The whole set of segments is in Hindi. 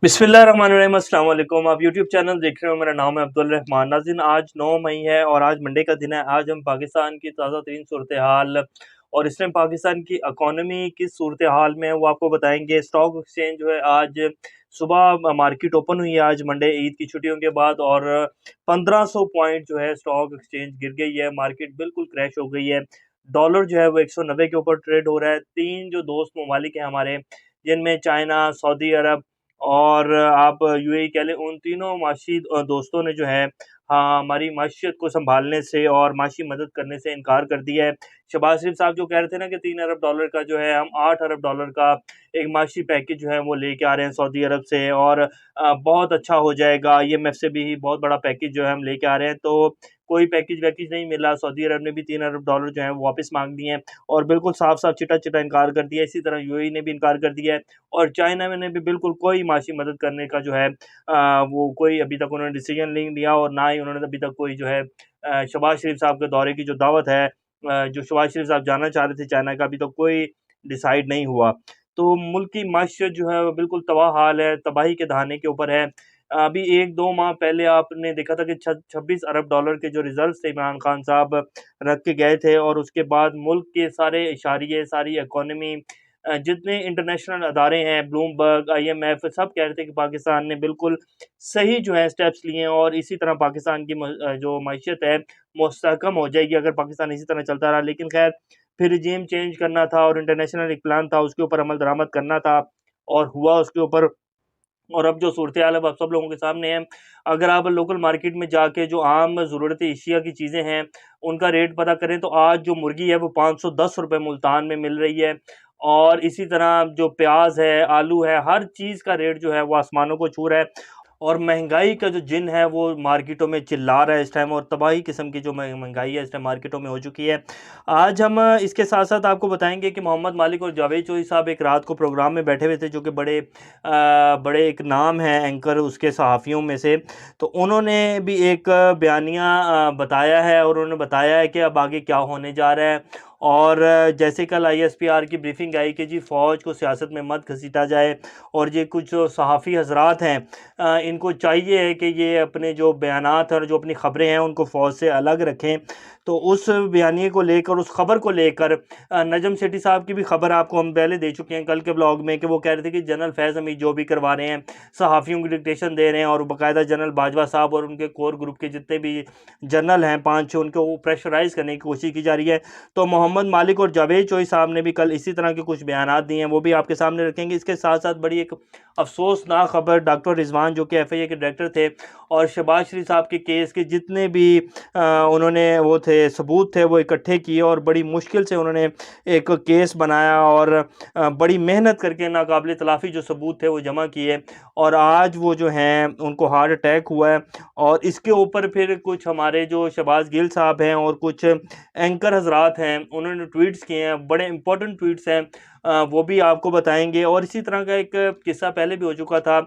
बिस्मिल्लाहिर्रहमानिर्रहीम, अस्सलाम वालेकुम। आप यूट्यूब चैनल देख रहे हो। मेरा नाम है अब्दुल रहमान। नाज़रीन, आज 9 मई है और आज मंडे का दिन है। आज हम पाकिस्तान की ताज़ा तरीन सूरत हाल और इस टाइम पाकिस्तान की इकॉनमी किस सूरत हाल में है वो आपको बताएंगे। स्टॉक एक्सचेंज जो है आज सुबह मार्केट ओपन हुई है, आज मंडे ईद की छुट्टियों के बाद, और 1500 पॉइंट जो है स्टॉक एक्सचेंज गिर गई है। मार्केट बिल्कुल क्रैश हो गई है। डॉलर जो है वो 190 के ऊपर ट्रेड हो रहा है। तीन जो दोस्त ममालिक हैं हमारे, जिनमें चाइना, सऊदी अरब और आप यूएई कह लें, उन तीनों माशी दोस्तों ने जो है हाँ, हमारी माशियत को सँभालने से और माशी मदद करने से इनकार कर दिया है। शहबाज शरीफ साहब जो कह रहे थे ना कि 3 अरब डॉलर का जो है, हम 8 अरब डॉलर का एक माशी पैकेज जो है वो लेके आ रहे हैं सऊदी अरब से, और बहुत अच्छा हो जाएगा। आईएमएफ से भी बहुत बड़ा पैकेज जो है हम लेके आ रहे हैं। तो कोई पैकेज-वैकेज नहीं मिला। सऊदी अरब ने भी 3 अरब डॉलर जो है वो वापस माँग दिए हैं और बिल्कुल साफ-साफ, चिटा-चिटा इनकार कर दिया है। इसी तरह यूएई ने भी इनकार कर दिया है और चाइना में ने भी बिल्कुल कोई माशी मदद करने का जो है वो कोई अभी तक उन्होंने डिसीजन नहीं लिया, और ना ही उन्होंने अभी तक कोई जो है शहबाज शरीफ साहब के दौरे की जो दावत है, जो शहबाज शरीफ साहब जाना चाह रहे थे चाइना का, अभी तक कोई डिसाइड नहीं हुआ। तो मुल्क की माशियत जो है वो बिल्कुल तबाह हाल है, तबाही के दहाने के ऊपर है। अभी 1-2 माह पहले आपने देखा था कि 26 अरब डॉलर के जो रिज़र्व्स थे इमरान खान साहब रख के गए थे, और उसके बाद मुल्क के सारे इशारिये, सारी इकॉनमी, जितने इंटरनेशनल अदारे हैं, ब्लूमबर्ग, आईएमएफ, सब कह रहे थे कि पाकिस्तान ने बिल्कुल सही जो है स्टेप्स लिए हैं और इसी तरह पाकिस्तान की जो मईशत है मुस्तहकम हो जाएगी अगर पाकिस्तान इसी तरह चलता रहा। लेकिन खैर, फिर रिजीम चेंज करना था और इंटरनेशनल एक प्लान था, उसके ऊपर अमल दरामद करना था और हुआ उसके ऊपर। और अब जो सूरत-ए-हाल है वो आप सब लोगों के सामने है। अगर आप लोकल मार्केट में जाके जो आम ज़रूरत-ए एशिया की चीज़ें हैं, उनका रेट पता करें तो आज जो मुर्गी है वो ₹510 मुल्तान में मिल रही है, और इसी तरह जो प्याज़ है, आलू है, हर चीज़ का रेट जो है वो आसमानों को छू रहा है। और महँगाई का जो जिन है वो मार्केटों में चिल्ला रहा है इस टाइम, और तबाही किस्म की जो महँगाई है इस टाइम मार्केटों में हो चुकी है। आज हम इसके साथ-साथ आपको बताएँगे कि मोहम्मद मालिक और जावेद चौधरी साहब एक रात को प्रोग्राम में बैठे हुए थे, जो कि बड़े एक नाम है एंकर उसके सहाफ़ियों में से। तो उन्होंने भी एक बयानिया बताया है, और उन्होंने बताया है कि अब आगे क्या होने जा रहा है। और जैसे कल आईएसपीआर की ब्रीफिंग आई कि जी फ़ौज को सियासत में मत घसीटा जाए, और ये कुछ जो सहाफ़ी हज़रात हैं, इनको चाहिए है कि ये अपने जो बयानात और जो अपनी ख़बरें हैं उनको फ़ौज से अलग रखें। तो उस बयानिए को लेकर, उस ख़बर को लेकर, नजम सेठी साहब की भी ख़बर आपको हम पहले दे चुके हैं कल के ब्लॉग में, कि वो कह रहे थे कि जनरल फैज़ हमीद जो भी करवा रहे हैं, सहाफ़ियों को डिक्टेशन दे रहे हैं, और बाकायदा जनरल बाजवा साहब और उनके कोर ग्रुप के जितने भी जनरल हैं 5-6, उनको प्रेशराइज़ करने की कोशिश की जा रही है। तो मोहम्मद मालिक और जावेद चौधरी साहब ने भी कल इसी तरह के कुछ बयानात दिए हैं, वो भी आपके सामने रखेंगे। इसके साथ-साथ बड़ी एक अफ़सोसनाक ख़बर, डॉक्टर रिज़वान जो कि एफआईए के डायरेक्टर थे, और शहबाज शरीफ साहब के केस के जितने भी उन्होंने वो थे सबूत थे वो इकट्ठे किए, और बड़ी मुश्किल से उन्होंने एक केस बनाया, और बड़ी मेहनत करके नाकाबिल तलाफ़ी जो सबूत थे वो जमा किए, और आज वो जो हैं उनको हार्ट अटैक हुआ है। और इसके ऊपर फिर कुछ हमारे जो शहबाज गिल साहब हैं और कुछ एंकर हज़रात हैं, उन्होंने ट्वीट्स किए हैं, बड़े इंपॉर्टेंट ट्वीट्स हैं, वो भी आपको बताएँगे। और इसी तरह का एक किस्सा पहले भी हो चुका था।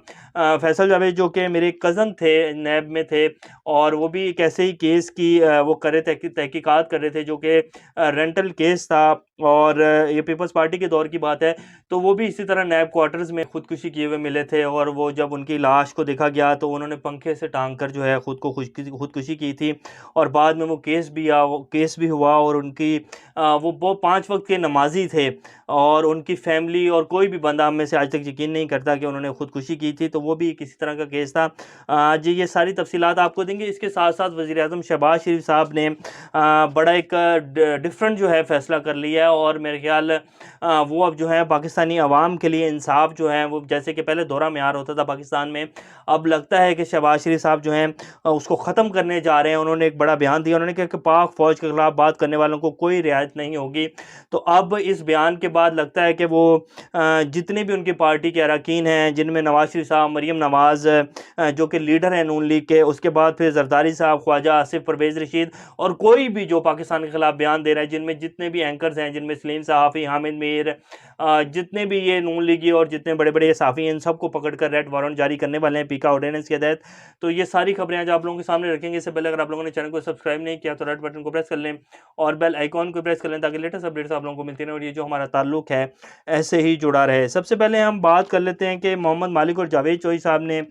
फैसल जावेद जो कि मेरे कज़न थे, नैब में थे, और वो भी एक ऐसे ही केस की वो कर रहे थे, तहकीकात कर रहे थे, जो कि रेंटल केस था, और ये पीपल्स पार्टी के दौर की बात है। तो वो भी इसी तरह नैब क्वार्टर्स में खुदकुशी किए हुए मिले थे, और वो जब उनकी लाश को देखा गया तो उन्होंने पंखे से टांग कर जो है खुदकुशी की थी, और बाद में वो केस भी हुआ, और उनकी वो 5 वक़्त के नमाज़ी थे, और उनकी फ़ैमिली और कोई भी बंदा हम में से आज तक यकीन नहीं करता कि उन्होंने खुदकुशी की थी। तो वो भी किसी तरह का केस था। आज ये सारी तफ़सीलात आपको देंगे। इसके साथ-साथ वज़ीर-ए-आज़म शहबाज शरीफ साहब ने बड़ा एक डिफ़रेंट जो है फ़ैसला कर लिया है, और मेरे ख़्याल वो अब जो है पाकिस्तानी अवाम के लिए इंसाफ़ जो है वो, जैसे कि पहले दौरा मेयार होता था पाकिस्तान में, अब लगता है कि शहबाज शरीफ साहब जो हैं उसको ख़त्म करने जा रहे हैं। उन्होंने एक बड़ा बयान दिया, उन्होंने कहा कि पाक फ़ौज के ख़िलाफ़ बात करने वालों को कोई रियायत नहीं होगी। तो अब इस बयान के बाद लगता है कि वो जितने भी उनकी पार्टी के अरकान हैं, जिनमें नवाज़ शरीफ साहब, मरीम नवाज़ जो कि लीडर हैं नून लीग के, उसके बाद फिर ज़रदारी साहब, ख्वाजा आसिफ, परवेज़ रशीद, और कोई भी जो पाकिस्तान के ख़िलाफ़ बयान दे रहा है, जिनमें जितने भी एंकर्स हैं, जिनमें सलीम सहाफ़ी, हामिद मीर, जितने भी ये नून लीगी और जितने बड़े बड़े साफ़ी हैं इन सबको पकड़कर रेड वारंट जारी करने वाले हैं पीका ऑर्डिनेंस के तहत। तो ये सारी खबरें आज आप लोगों के सामने रखेंगे। इससे पहले अगर आप लोगों ने चैनल को सब्सक्राइब नहीं किया तो रेड बटन को प्रेस कर लें और बेल आइकॉन को प्रेस कर लें ताकि लेटेस्ट अपडेट्स आप लोगों को मिलती रहें और ये जो हमारा ताल्लुक है ऐसे ही जुड़ा रहे। सबसे पहले हम बात कर लेते हैं कि मोहम्मद मालिक और जावेद चोई साहब ने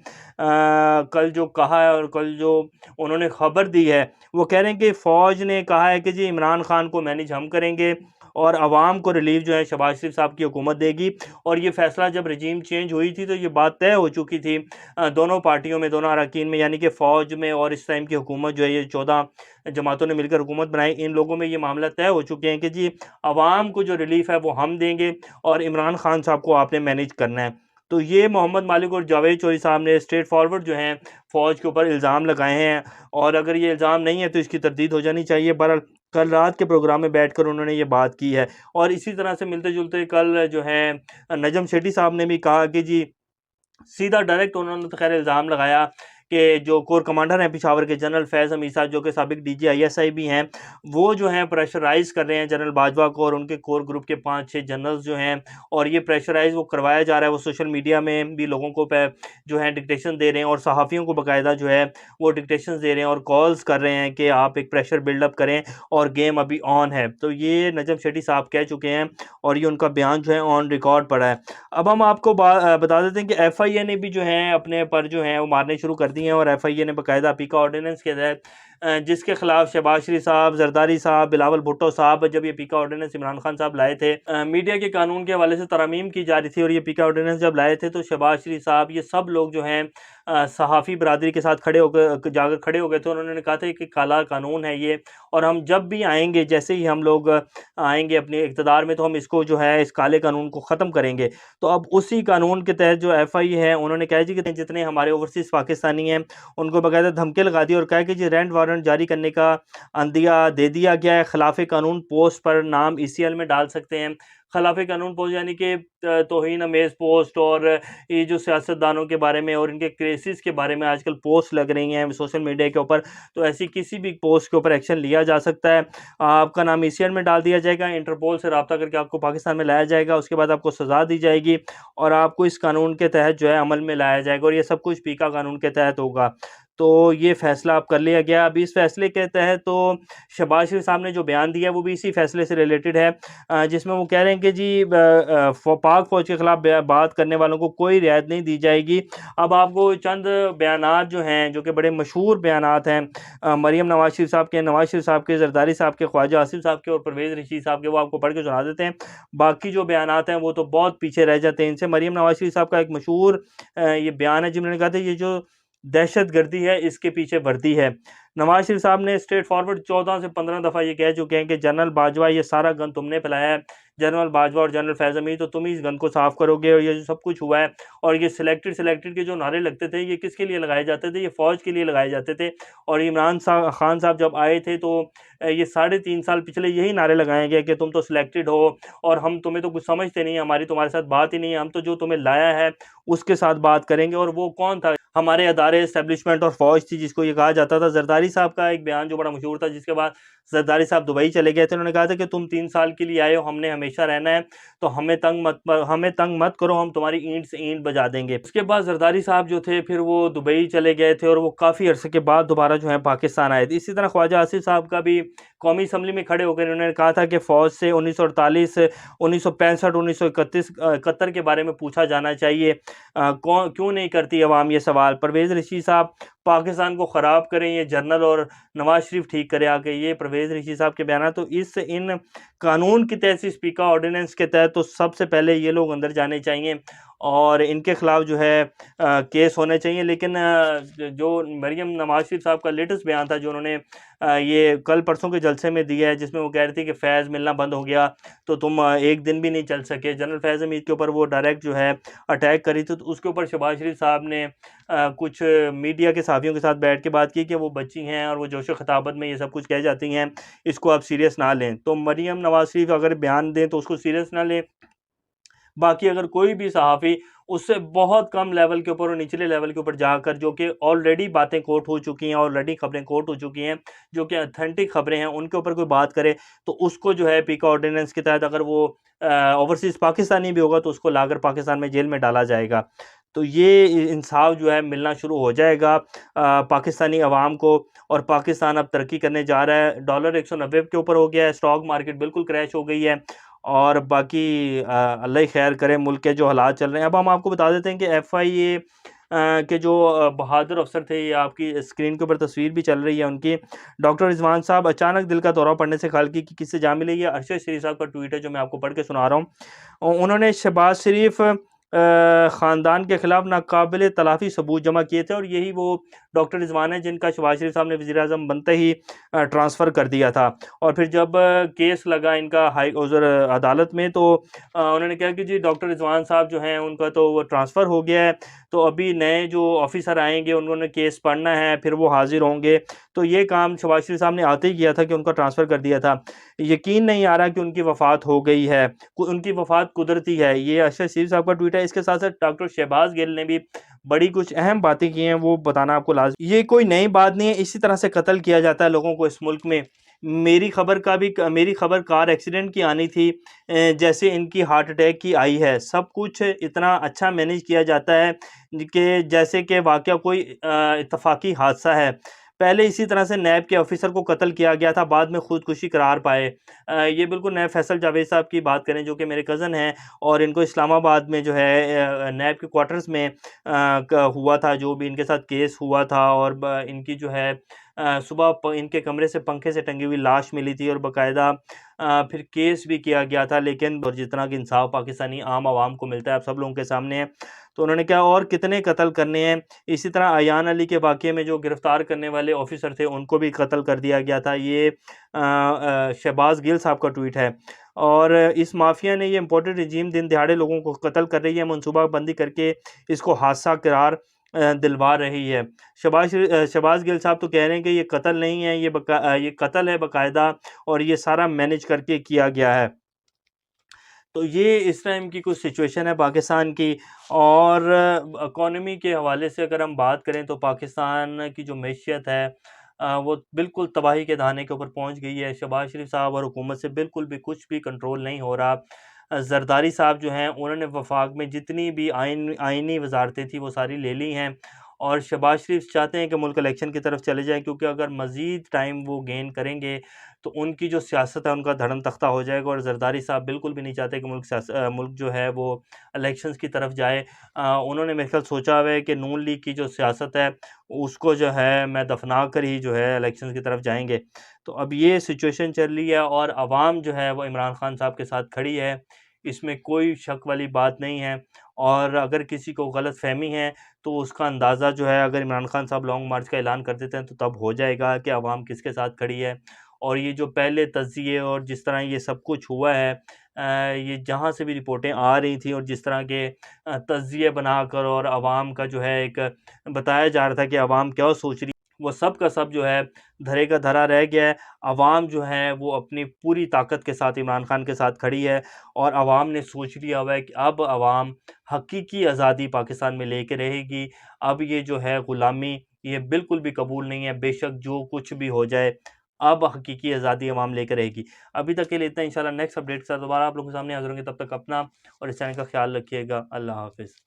कल जो कहा है और कल जो उन्होंने खबर दी है वो कह रहे हैं कि फ़ौज ने कहा है कि जी इमरान खान को मैनेज हम करेंगे और आवाम को रिलीफ जो है शहबाज शरीफ साहब की हुकूमत देगी। और ये फैसला जब रजीम चेंज हुई थी तो ये बात तय हो चुकी थी दोनों पार्टियों में, दोनों अरकान में, यानी कि फ़ौज में और इस टाइम की हुकूमत जो है ये 14 जमातों ने मिलकर हुकूमत बनाई, इन लोगों में ये मामला तय हो चुके हैं कि जी आवाम को जो रिलीफ है वो हम देंगे और इमरान खान साहब को आपने मैनेज करना है। तो ये मोहम्मद मालिक और जावेद चौधरी साहब ने स्ट्रेट फॉरवर्ड जो हैं फ़ौज के ऊपर इल्ज़ाम लगाए हैं और अगर ये इल्ज़ाम नहीं है तो इसकी तरदीद हो जानी चाहिए। बहरहाल कल रात के प्रोग्राम में बैठकर उन्होंने ये बात की है। और इसी तरह से मिलते जुलते कल जो है नजम शेट्टी साहब ने भी कहा कि जी सीधा डायरेक्ट उन्होंने तो खैर इल्ज़ाम लगाया कि जो कोर कमांडर हैं पेशावर के जनरल फैज़ हमीद साहब जो कि साबिक डीजी आईएसआई भी हैं, वो जो हैं प्रेशराइज़ कर रहे हैं जनरल बाजवा को और उनके कोर ग्रुप के 5-6 जनरल्स जो हैं, और ये प्रेशराइज़ वो करवाया जा रहा है। वो सोशल मीडिया में भी लोगों को जो है डिक्टेशन दे रहे हैं और सहाफ़ियों को बाकायदा जो है वो डिक्टेशन दे रहे हैं और कॉल्स कर रहे हैं कि आप एक प्रेशर बिल्डअप करें और गेम अभी ऑन है। तो ये नजम शेट्टी साहब कह चुके हैं और ये उनका बयान जो है ऑन रिकॉर्ड पड़ा है। अब हम आपको बता देते हैं कि एफआईए ने भी जो है अपने पर जो है वो मारने शुरू कर दिए हैं और एफआईए ने बाकायदा पीका ऑर्डिनेंस के तहत जिसके खिलाफ शहबाज शरीफ साहब, जरदारी साहब, बिलावल भुट्टो साहब जब ये पीका ऑर्डिनेंस इमरान खान साहब लाए थे, मीडिया के कानून के हवाले से तरमीम की जा रही थी और ये पीका ऑर्डिनेंस जब लाए थे तो शहबाज शरीफ साहब ये सब लोग जो हैं सहाफ़ी बरादरी के साथ खड़े होकर जाकर खड़े हो गए थे। उन्होंने कहा था कि काला कानून है ये और हम जब भी आएंगे, जैसे ही हम लोग आएंगे अपने इक़्तिदार में, तो हम इसको जो है इस काले कानून को ख़त्म करेंगे। तो अब उसी कानून के तहत जो एफआई है उन्होंने कहा जी कि जितने हमारे ओवरसीज़ पाकिस्तानी हैं उनको बाकायदा धमकी लगा दी और कहा कि जी रेंट वारंट जारी करने का अंदिया दे दिया गया है। खिलाफ कानून पोस्ट पर नाम ईसीएल में डाल सकते हैं। खिलाफ कानून पोस्ट यानी कि तौहीन अमेज़ पोस्ट और ये जो सियासतदानों के बारे में और इनके केसेस के बारे में आजकल पोस्ट लग रही हैं सोशल मीडिया के ऊपर, तो ऐसी किसी भी पोस्ट के ऊपर एक्शन लिया जा सकता है। आपका नाम ईसीएल में डाल दिया जाएगा, इंटरपोल से रब्ता करके आपको पाकिस्तान में लाया जाएगा, उसके बाद आपको सज़ा दी जाएगी और आपको इस कानून के तहत जो है अमल में लाया जाएगा और ये सब कुछ पीका कानून के तहत होगा। तो ये फ़ैसला अब कर लिया गया। अभी इस फ़ैसले के तहत तो शहबाज शरीफ साहब ने जो बयान दिया वो भी इसी फ़ैसले से रिलेटेड है, जिसमें वो कह रहे हैं कि जी पाक फ़ौज के ख़िलाफ़ बात करने वालों को कोई रियायत नहीं दी जाएगी। अब आपको चंद बयानात जो हैं, जो कि बड़े मशहूर बयानात हैं, मरीम नवाज़ शरीफ साहब के, नवाज़ शरीफ साहब के, ज़रदारी साहब के, ख्वाजा आसिफ साहब के और परवेज़ रशीद साहब के, वो आपको पढ़ के सुना देते हैं। बाकी जो बयानात हैं वो तो बहुत पीछे रह जाते हैं इनसे। मरीम नवाज़ शरीफ साहब का एक मशहूर ये बयान है जिन्होंने कहा था ये जो दहशतगर्दी है इसके पीछे वर्दी है। नवाज़ शरीफ साहब ने स्ट्रेट फॉरवर्ड 14 से 15 दफ़ा ये कह चुके हैं कि जनरल बाजवा ये सारा गंद तुमने फैलाया है। जनरल बाजवा और जनरल फैज़ हमीद, तो तुम ही इस गंद को साफ़ करोगे और ये जो सब कुछ हुआ है और ये सिलेक्टेड के जो नारे लगते थे ये किसके लिए लगाए जाते थे? ये फ़ौज के लिए लगाए जाते थे। और इमरान खान साहब जब आए थे तो ये 3.5 साल पिछले यही नारे लगाए गए कि तुम तो सिलेक्टेड हो और हम तुम्हें तो कुछ समझते नहीं, हमारी तुम्हारे साथ बात ही नहीं है, हम तो जो तुम्हें लाया है उसके साथ बात करेंगे। और वो कौन था? हमारे अदारे, एस्टेब्लिशमेंट और फ़ौज थी जिसको ये कहा जाता था। जरदारी साहब का एक बयान जो बड़ा मशहूर था, जिसके बाद जरदारी साहब दुबई चले गए थे। उन्होंने कहा था कि तुम 3 साल के लिए आए हो, हमने हमेशा रहना है, तो हमें तंग मत करो, हम तुम्हारी ईंट से ईंट बजा देंगे। उसके बाद जरदारी साहब जो थे फिर वो दुबई चले गए थे और वो काफ़ी अरसे के बाद दोबारा जो है पाकिस्तान आए थे। इसी तरह ख्वाजा आसिफ साहब का भी कौमी असम्बली में खड़े होकर उन्होंने कहा था कि फ़ौज से 1948, 1965, 1971 के बारे में पूछा जाना चाहिए। कौन क्यों नहीं करती अवाम ये सवाल? परवेज़ रशीद साहब पाकिस्तान को ख़राब करें ये जनरल और नवाज़ शरीफ ठीक करे आके, ये परवेज़ रशीद साहब के बयान। तो इन कानून के तहत, स्पीकर ऑर्डिनेंस के तहत तो सबसे पहले ये लोग अंदर जाने चाहिए और इनके ख़िलाफ़ जो है केस होने चाहिए। लेकिन जो मरीम नवाज़ शरीफ साहब का लेटेस्ट बयान था जो उन्होंने ये कल परसों के जलसे में दिया है, जिसमें वो कह रही थी कि फैज़ मिलना बंद हो गया तो तुम एक दिन भी नहीं चल सके। जनरल फैज़ हमीद के ऊपर वो डायरेक्ट जो है अटैक करी थी, तो उसके ऊपर शहबाज शरीफ साहब ने कुछ मीडिया के सहाफ़ियों के साथ बैठ के बात की कि वो बच्ची हैं और वो जोश ख़ताबत में ये सब कुछ कह जाती हैं, इसको आप सीरियस ना लें। तो मरीम नवाज़ शरीफ अगर बयान दें तो उसको सीरियस ना लें, बाकी अगर कोई भी सहाफ़ी उससे बहुत कम लेवल के ऊपर और निचले लेवल के ऊपर जाकर, जो कि ऑलरेडी बातें कोट हो चुकी हैं, ऑलरेडी खबरें कोट हो चुकी हैं, जो कि ऑथेंटिक खबरें हैं, उनके ऊपर कोई बात करे, तो उसको जो है पीका ऑर्डिनेंस के तहत, अगर वो ओवरसीज़ पाकिस्तानी भी होगा, तो उसको लाकर पाकिस्तान में जेल में डाला जाएगा। तो ये इंसाफ जो है मिलना शुरू हो जाएगा पाकिस्तानी अवाम को, और पाकिस्तान अब तरक्की करने जा रहा है। डॉलर 190 के ऊपर हो गया है, स्टॉक मार्केट बिल्कुल क्रैश हो गई है, और बाकी अल्लाह ही खैर करे मुल्क के जो हालात चल रहे हैं। अब हम आपको बता देते हैं कि FIA के जो बहादुर अफसर थे, ये आपकी स्क्रीन के ऊपर तस्वीर भी चल रही है उनकी। डॉक्टर रिजवान साहब अचानक दिल का दौरा पड़ने से खालकी की किससे जा मिले, ये अरशद शरीफ साहब का ट्वीट है जो मैं आपको पढ़ के सुना रहा हूँ। उन्होंने शहबाज शरीफ ख़ानदान के ख़िलाफ़ नाकाबिल तलाफ़ी सबूत जमा किए थे, और यही वो डॉक्टर रिजवान है जिनका शहबाज शरीफ साहब ने वज़ीर-ए-आज़म बनते ही ट्रांसफ़र कर दिया था। और फिर जब केस लगा इनका हाई उधर अदालत में, तो उन्होंने कहा कि जी डॉक्टर रिजवान साहब जो हैं उनका तो वो ट्रांसफ़र हो गया है, तो अभी नए जो ऑफ़िसर आएँगे उन्होंने केस पढ़ना है, फिर वो हाज़िर होंगे। तो ये काम शहबाज शरीफ साहब ने आते ही किया था कि उनका ट्रांसफ़र कर दिया था। यकीन नहीं आ रहा कि उनकी वफ़ात हो गई है, उनकी वफ़ात कुदरती है। ये अरशद शरीफ साहब का ट्वीट है। इसके साथ-साथ डॉक्टर शहबाज गिल ने भी बड़ी कुछ अहम बातें की हैं, वो बताना आपको लाज़मी। ये कोई नई बात नहीं है, इसी तरह से कत्ल किया जाता है लोगों को इस मुल्क में। मेरी खबर कार एक्सीडेंट की आनी थी, जैसे इनकी हार्ट अटैक की आई है। सब कुछ इतना अच्छा मैनेज किया जाता है कि जैसे कि वाक़या कोई इत्तफ़ाक़ी हादसा है। पहले इसी तरह से नैब के ऑफ़िसर को कत्ल किया गया था, बाद में खुदकुशी करार पाए। ये बिल्कुल नैब फैसल जावेद साहब की बात करें, जो कि मेरे कज़न हैं, और इनको इस्लामाबाद में जो है नैब के क्वार्टर्स में हुआ था, जो भी इनके साथ केस हुआ था, और इनकी जो है सुबह इनके कमरे से पंखे से टंगी हुई लाश मिली थी, और बाकायदा फिर केस भी किया गया था। लेकिन और जितना कि इंसाफ पाकिस्तानी आम आवाम को मिलता है, अब सब लोगों के सामने है। तो उन्होंने कहा और कितने कत्ल करने हैं। इसी तरह अयान अली के वाक़ये में जो गिरफ़्तार करने वाले ऑफ़िसर थे, उनको भी कत्ल कर दिया गया था। ये शहबाज गिल साहब का ट्वीट है। और इस माफ़िया ने, ये इम्पोर्टेड रजीम दिन दहाड़े लोगों को कत्ल कर रही है, मनसूबाबंदी करके इसको हादसा करार दिलवा रही है। शहबाज गिल साहब तो कह रहे हैं कि ये कत्ल नहीं है, ये कत्ल है बाकायदा, और ये सारा मैनेज करके किया गया है। तो ये इस टाइम की कुछ सिचुएशन है पाकिस्तान की। और इकॉनमी के हवाले से अगर हम बात करें, तो पाकिस्तान की जो मईशत है वो बिल्कुल तबाही के दहाने के ऊपर पहुंच गई है। शहबाज शरीफ साहब और हुकूमत से बिल्कुल भी कुछ भी कंट्रोल नहीं हो रहा। जरदारी साहब जो हैं, उन्होंने वफाक में जितनी भी आइनी वजारतें थी वो सारी ले ली हैं, और शहबाज शरीफ चाहते हैं कि मुल्क इलेक्शन की तरफ चले जाएँ, क्योंकि अगर मज़ीद टाइम वो गेन करेंगे तो उनकी जो सियासत है उनका धर्म तख्ता हो जाएगा। और जरदारी साहब बिल्कुल भी नहीं चाहते कि मुल्क जो है वो इलेक्शंस की तरफ जाए। उन्होंने मेरे ख्याल सोचा हुआ है कि नून लीग की जो सियासत है उसको जो है मैं दफना कर ही जो है इलेक्शंस की तरफ जाएंगे। तो अब ये सिचुएशन चल रही है, और आवाम जो है वो इमरान खान साहब के साथ खड़ी है, इसमें कोई शक वाली बात नहीं है। और अगर किसी को गलत फहमी है, तो उसका अंदाज़ा जो है, अगर इमरान खान साहब लॉन्ग मार्च का ऐलान कर देते हैं, तो तब हो जाएगा कि आवाम किसके साथ खड़ी है। और ये जो पहले तज़्ज़िये और जिस तरह ये सब कुछ हुआ है, ये जहाँ से भी रिपोर्टें आ रही थी, और जिस तरह के तज़्ज़िये बनाकर और आवाम का जो है एक बताया जा रहा था कि आवाम क्या सोच रही, वो सब का सब जो है धरे का धरा रह गया है। आवाम जो है वो अपनी पूरी ताकत के साथ इमरान खान के साथ खड़ी है, और आवाम ने सोच लिया हुआ है कि अब आवाम हकीकी आज़ादी पाकिस्तान में लेके रहेगी। अब ये जो है ग़ुलामी, ये बिल्कुल भी कबूल नहीं है, बेशक जो कुछ भी हो जाए, अब हकीकी आज़ादी अवाम लेकर रहेगी। अभी तक के लिए इतना, इंशाल्लाह नेक्स्ट अपडेट के साथ दोबारा आप लोगों के सामने हाज़िर होंगे। तब तक अपना और इस चैनल का ख़्याल रखिएगा। अल्लाह हाफ़िज़।